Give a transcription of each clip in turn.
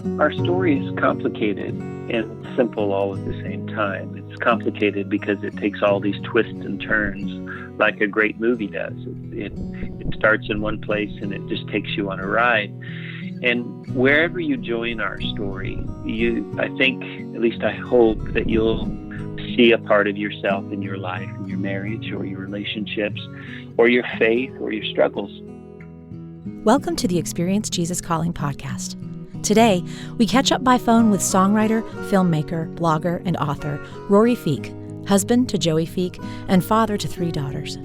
Our story is complicated and simple all at the same time. It's complicated because it takes all these twists and turns like a great movie does. It starts in one place and it just takes you on a ride. And wherever you join our story, I think, at least I hope, that you'll see a part of yourself in your life, in your marriage or your relationships or your faith or your struggles. Welcome to the Experience Jesus Calling podcast. Today, we catch up by phone with songwriter, filmmaker, blogger, and author Rory Feek, husband to Joey Feek and father to 3 daughters.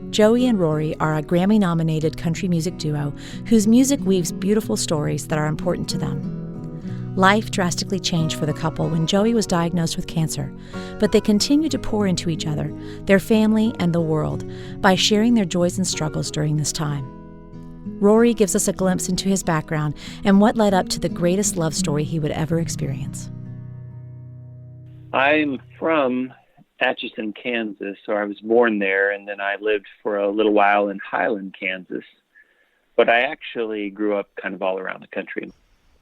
Joey and Rory are a Grammy-nominated country music duo whose music weaves beautiful stories that are important to them. Life drastically changed for the couple when Joey was diagnosed with cancer, but they continue to pour into each other, their family, and the world by sharing their joys and struggles during this time. Rory gives us a glimpse into his background and what led up to the greatest love story he would ever experience. I'm from Atchison, Kansas, so I was born there, and then I lived for a little while in Highland, Kansas. But I actually grew up kind of all around the country.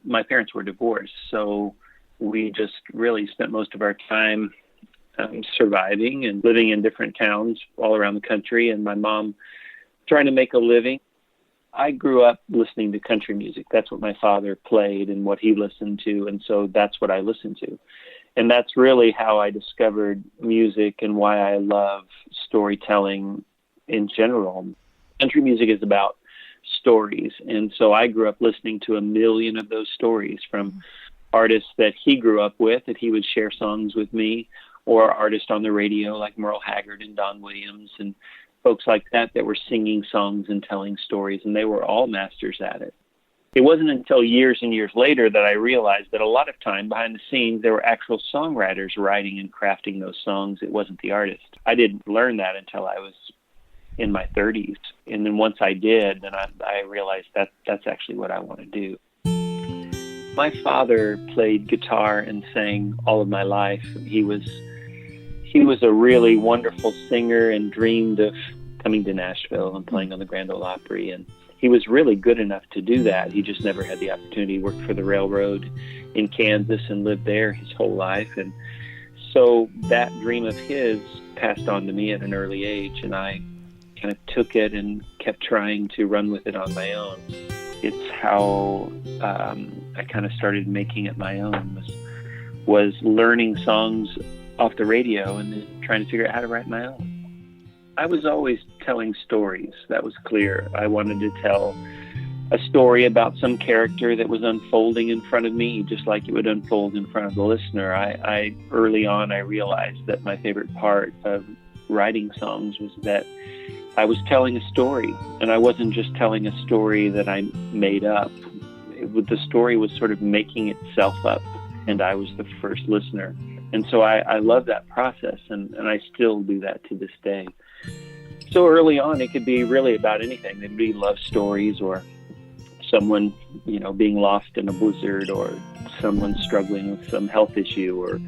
My parents were divorced, so we just really spent most of our time surviving and living in different towns all around the country, and my mom trying to make a living. I grew up listening to country music. That's what my father played and what he listened to, and so that's what I listened to. And that's really how I discovered music and why I love storytelling in general. Country music is about stories, and so I grew up listening to a million of those stories from artists that he grew up with, that he would share songs with me, or artists on the radio like Merle Haggard and Don Williams and folks like that were singing songs and telling stories, and they were all masters at it. It wasn't until years and years later that I realized that a lot of time behind the scenes, there were actual songwriters writing and crafting those songs. It wasn't the artist. I didn't learn that until I was in my 30s. And then once I did, then I realized that that's actually what I want to do. My father played guitar and sang all of my life. He was a really wonderful singer and dreamed of coming to Nashville and playing on the Grand Ole Opry. And he was really good enough to do that. He just never had the opportunity. He worked for the railroad in Kansas and lived there his whole life. And so that dream of his passed on to me at an early age, and I kind of took it and kept trying to run with it on my own. It's how I kind of started making it my own, was learning songs off the radio and then trying to figure out how to write my own. I was always telling stories. That was clear. I wanted to tell a story about some character that was unfolding in front of me, just like it would unfold in front of the listener. I early on, I realized that my favorite part of writing songs was that I was telling a story, and I wasn't just telling a story that I made up. The story was sort of making itself up, and I was the first listener. And so I love that process, and I still do that to this day. So early on, it could be really about anything. It could be love stories, or someone, being lost in a blizzard, or someone struggling with some health issue, or,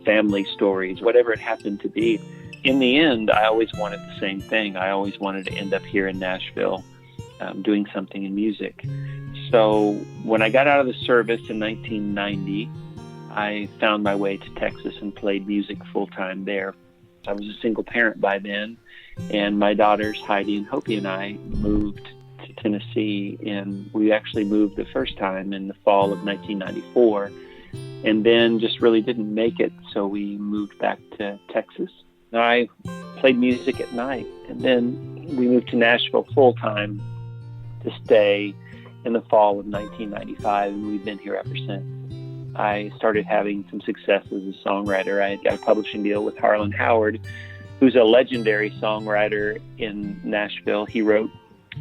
family stories, whatever it happened to be. In the end, I always wanted the same thing. I always wanted to end up here in Nashville doing something in music. So when I got out of the service in 1990, I found my way to Texas and played music full-time there. I was a single parent by then, and my daughters, Heidi and Hopi, and I moved to Tennessee, and we actually moved the first time in the fall of 1994, and then just really didn't make it, so we moved back to Texas. I played music at night, and then we moved to Nashville full-time to stay in the fall of 1995, and we've been here ever since. I started having some success as a songwriter. I got a publishing deal with Harlan Howard, who's a legendary songwriter in Nashville. He wrote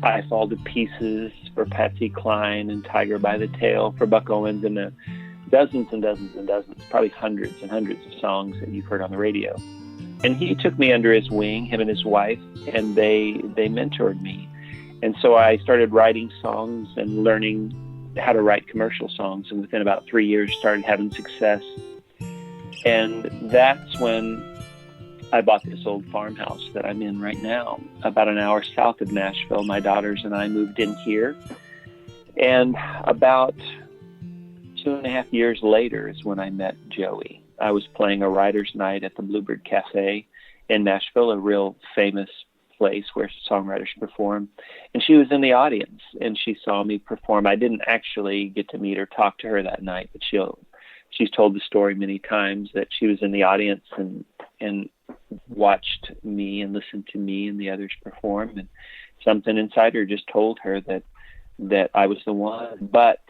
I Fall to Pieces for Patsy Cline and Tiger by the Tail for Buck Owens, and dozens and dozens and dozens, probably hundreds and hundreds of songs that you've heard on the radio. And he took me under his wing, him and his wife, and they mentored me. And so I started writing songs and learning how to write commercial songs, and within about 3 years started having success. And that's when I bought this old farmhouse that I'm in right now, about an hour south of Nashville. My daughters and I moved in here, and about 2.5 years later is when I met Joey. I was playing a writer's night at the Bluebird Cafe in Nashville, a real famous place where songwriters perform. And she was in the audience, and she saw me perform. I didn't actually get to meet or talk to her that night, but she's told the story many times that she was in the audience and watched me and listened to me and the others perform. And something inside her just told her that I was the one. But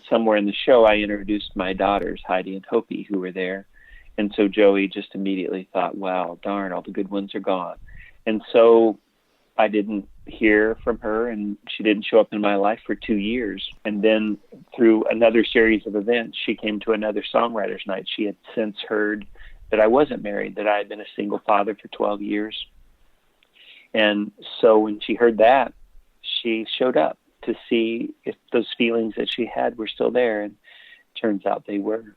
somewhere in the show, I introduced my daughters, Heidi and Hopi, who were there. And so Joey just immediately thought, wow, darn, all the good ones are gone. And so I didn't hear from her, and she didn't show up in my life for 2 years. And then through another series of events, she came to another songwriter's night. She had since heard that I wasn't married, that I had been a single father for 12 years. And so when she heard that, she showed up to see if those feelings that she had were still there, and it turns out they were.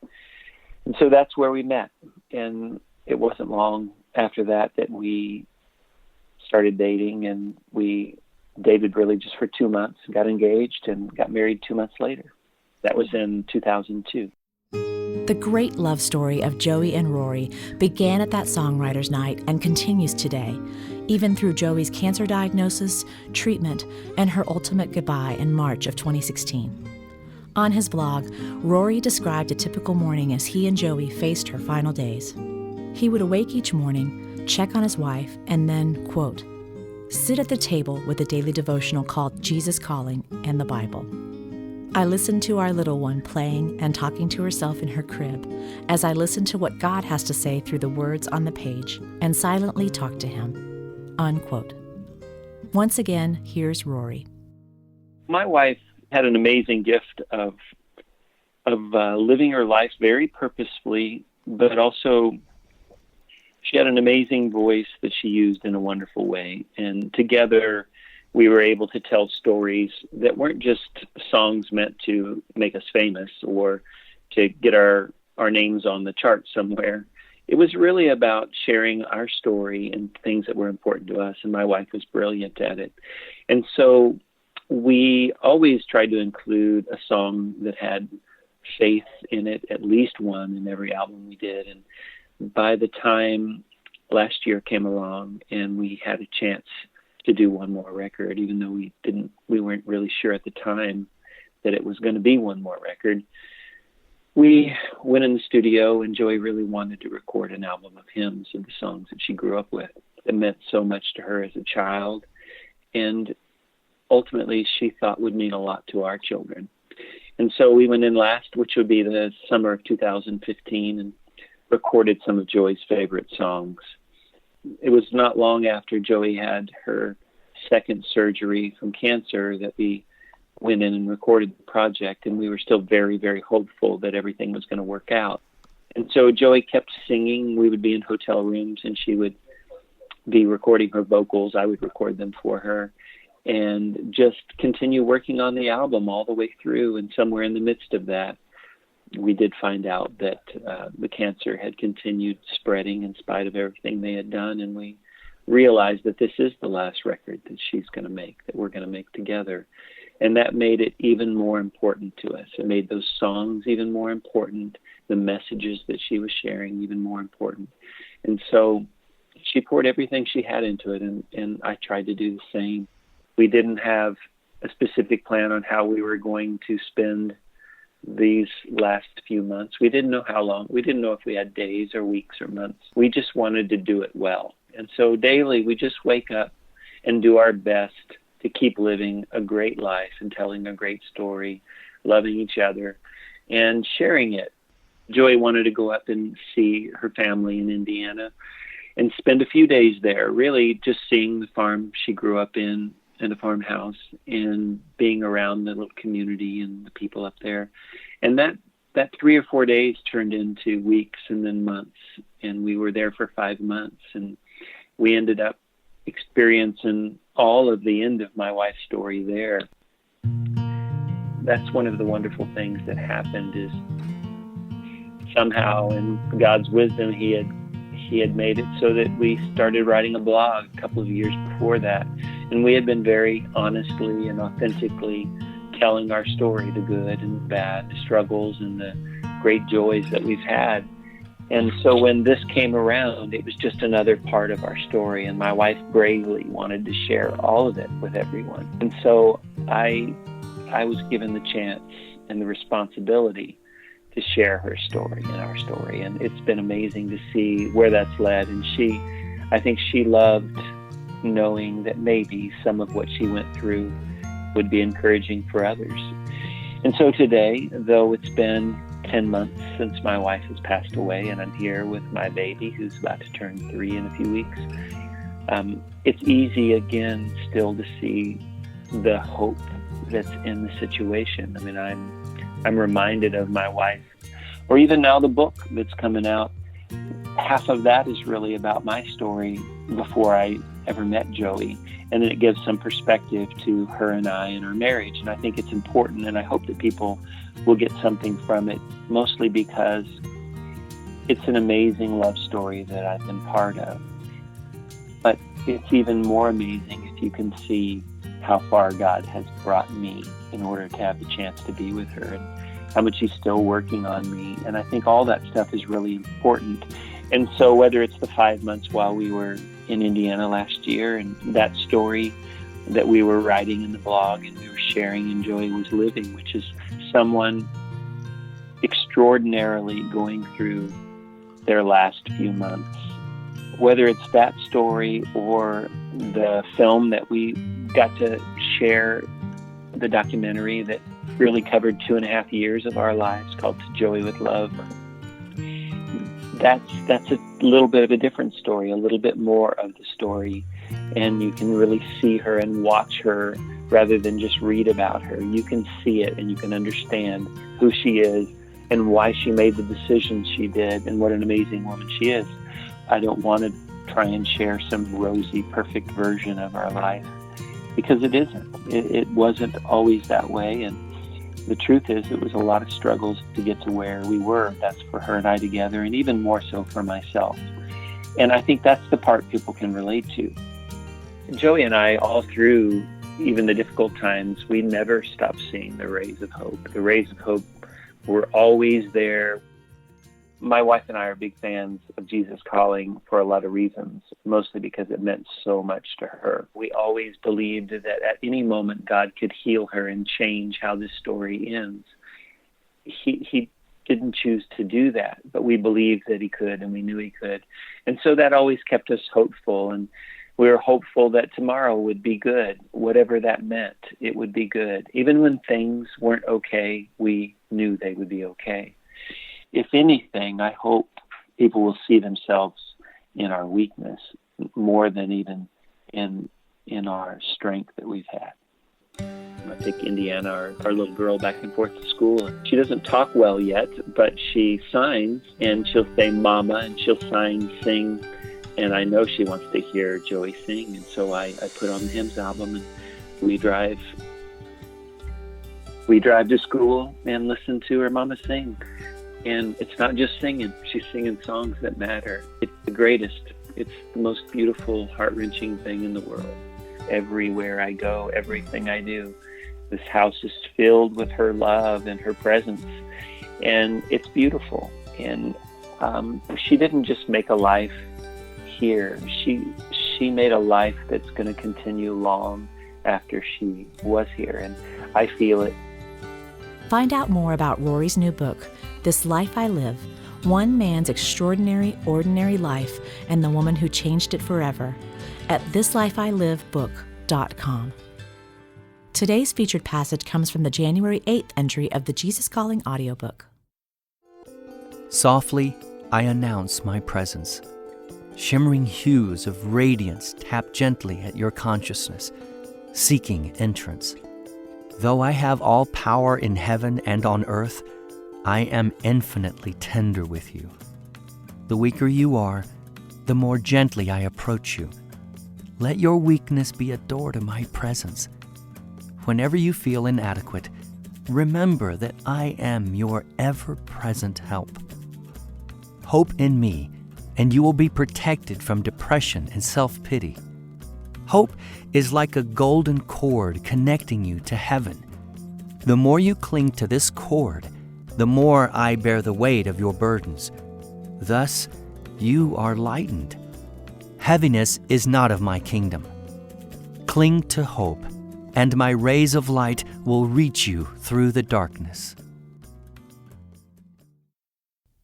And so that's where we met. And it wasn't long after that we started dating, and we dated really just for 2 months, got engaged, and got married 2 months later. That was in 2002. The great love story of Joey and Rory began at that songwriter's night and continues today, even through Joey's cancer diagnosis, treatment, and her ultimate goodbye in March of 2016. On his blog, Rory described a typical morning as he and Joey faced her final days. He would awake each morning, check on his wife, and then, quote, sit at the table with a daily devotional called Jesus Calling and the Bible. I listened to our little one playing and talking to herself in her crib as I listened to what God has to say through the words on the page and silently talked to him, unquote. Once again, here's Rory. My wife had an amazing gift of living her life very purposefully, but also she had an amazing voice that she used in a wonderful way. And together we were able to tell stories that weren't just songs meant to make us famous or to get our names on the chart somewhere. It was really about sharing our story and things that were important to us. And my wife was brilliant at it. And so we always tried to include a song that had faith in it, at least one in every album we did. And by the time last year came along and we had a chance to do one more record, even though we weren't really sure at the time that it was going to be one more record, we went in the studio, and Joey really wanted to record an album of hymns of the songs that she grew up with. It meant so much to her as a child, and ultimately she thought would mean a lot to our children. And so we went in last, which would be the summer of 2015, and recorded some of Joey's favorite songs. It was not long after Joey had her second surgery from cancer that we went in and recorded the project, and we were still very, very hopeful that everything was going to work out. And so Joey kept singing. We would be in hotel rooms, and she would be recording her vocals. I would record them for her, and just continue working on the album all the way through. And somewhere in the midst of that, we did find out that the cancer had continued spreading in spite of everything they had done, and we realized that this is the last record that she's going to make, that we're going to make together. And that made it even more important to us. It made those songs even more important, the messages that she was sharing even more important. And so she poured everything she had into it, and I tried to do the same. We didn't have a specific plan on how we were going to spend these last few months. We didn't know how long. We didn't know if we had days or weeks or months. We just wanted to do it well. And so daily we just wake up and do our best to keep living a great life and telling a great story, loving each other and sharing it. Joey wanted to go up and see her family in Indiana and spend a few days there, really just seeing the farm she grew up in the farmhouse, and being around the little community and the people up there. And that 3 or 4 days turned into weeks and then months. And we were there for 5 months, and we ended up experiencing all of the end of my wife's story there. That's one of the wonderful things that happened, is somehow in God's wisdom, he had made it so that we started writing a blog a couple of years before that. And we had been very honestly and authentically telling our story, the good and the bad, the struggles and the great joys that we've had. And so when this came around, it was just another part of our story, and my wife bravely wanted to share all of it with everyone. And so I was given the chance and the responsibility to share her story and our story, and it's been amazing to see where that's led. And I think she loved knowing that maybe some of what she went through would be encouraging for others. And so today, though it's been 10 months since my wife has passed away, and I'm here with my baby who's about to turn 3 in a few weeks, it's easy again still to see the hope that's in the situation. I mean, I'm reminded of my wife, or even now the book that's coming out. Half of that is really about my story before I ever met Joey, and then it gives some perspective to her and I and our marriage. And I think it's important, and I hope that people will get something from it, mostly because it's an amazing love story that I've been part of. But it's even more amazing if you can see how far God has brought me in order to have the chance to be with her, and how much He's still working on me. And I think all that stuff is really important. And so whether it's the 5 months while we were in Indiana last year, and that story that we were writing in the blog and we were sharing and Joey was living, which is someone extraordinarily going through their last few months. Whether it's that story or the film that we got to share, the documentary that really covered 2.5 years of our lives called To Joey with Love, that's a little bit of a different story, a little bit more of the story, and you can really see her and watch her rather than just read about her. You can see it and you can understand who she is and why she made the decisions she did and what an amazing woman she is. I don't want to try and share some rosy, perfect version of our life, because it isn't. It wasn't always that way, and the truth is it was a lot of struggles to get to where we were. That's for her and I together, and even more so for myself. And I think that's the part people can relate to. Joey and I, all through even the difficult times, we never stopped seeing the rays of hope. The rays of hope were always there. My wife and I are big fans of Jesus Calling for a lot of reasons, mostly because it meant so much to her. We always believed that at any moment God could heal her and change how this story ends. He didn't choose to do that, but we believed that He could, and we knew He could. And so that always kept us hopeful, and we were hopeful that tomorrow would be good. Whatever that meant, it would be good. Even when things weren't okay, we knew they would be okay. If anything, I hope people will see themselves in our weakness more than even in our strength that we've had. I take Indiana, our little girl, back and forth to school. And she doesn't talk well yet, but she signs, and she'll say mama, and she'll sign, sing. And I know she wants to hear Joey sing. And so I put on the hymns album, and we drive to school and listen to her mama sing. And it's not just singing. She's singing songs that matter. It's the greatest. It's the most beautiful, heart-wrenching thing in the world. Everywhere I go, everything I do, this house is filled with her love and her presence. And it's beautiful. And she didn't just make a life here. She made a life that's going to continue long after she was here. And I feel it. Find out more about Rory's new book, This Life I Live, One Man's Extraordinary, Ordinary Life and the Woman Who Changed It Forever, at thislifeilivebook.com. Today's featured passage comes from the January 8th entry of the Jesus Calling audiobook. Softly, I announce my presence. Shimmering hues of radiance tap gently at your consciousness, seeking entrance. Though I have all power in heaven and on earth, I am infinitely tender with you. The weaker you are, the more gently I approach you. Let your weakness be a door to my presence. Whenever you feel inadequate, remember that I am your ever-present help. Hope in me, and you will be protected from depression and self-pity. Hope is like a golden cord connecting you to heaven. The more you cling to this cord, the more I bear the weight of your burdens. Thus, you are lightened. Heaviness is not of my kingdom. Cling to hope, and my rays of light will reach you through the darkness.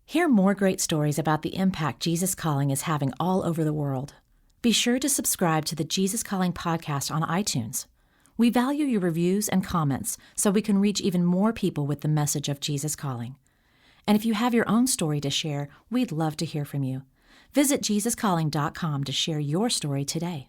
Hear more great stories about the impact Jesus Calling is having all over the world. Be sure to subscribe to the Jesus Calling podcast on iTunes. We value your reviews and comments so we can reach even more people with the message of Jesus Calling. And if you have your own story to share, we'd love to hear from you. Visit JesusCalling.com to share your story today.